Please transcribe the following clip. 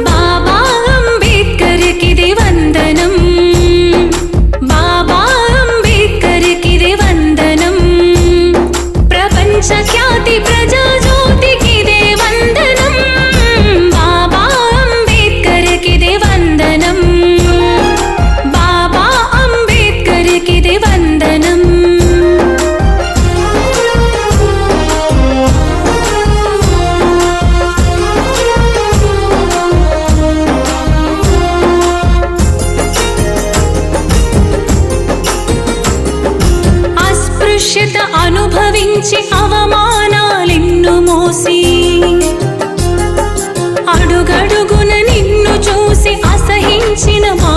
బాబా అంబేద్కర్కిది వందనం, బాబా అంబేద్కర్కిది వందనం, ప్రపంచ ఖ్యాతి ప్రజాజ్యోతికిదే వందనం, బాబా అంబేద్కర్కిది వందనం, బాబా అంబేద్కర్కిది వందనం. అస్పృశ్యత అనుభవించి అవమానాలెన్ను మోసి, అడుగడుగున నిన్ను చూసి అసహించిన మా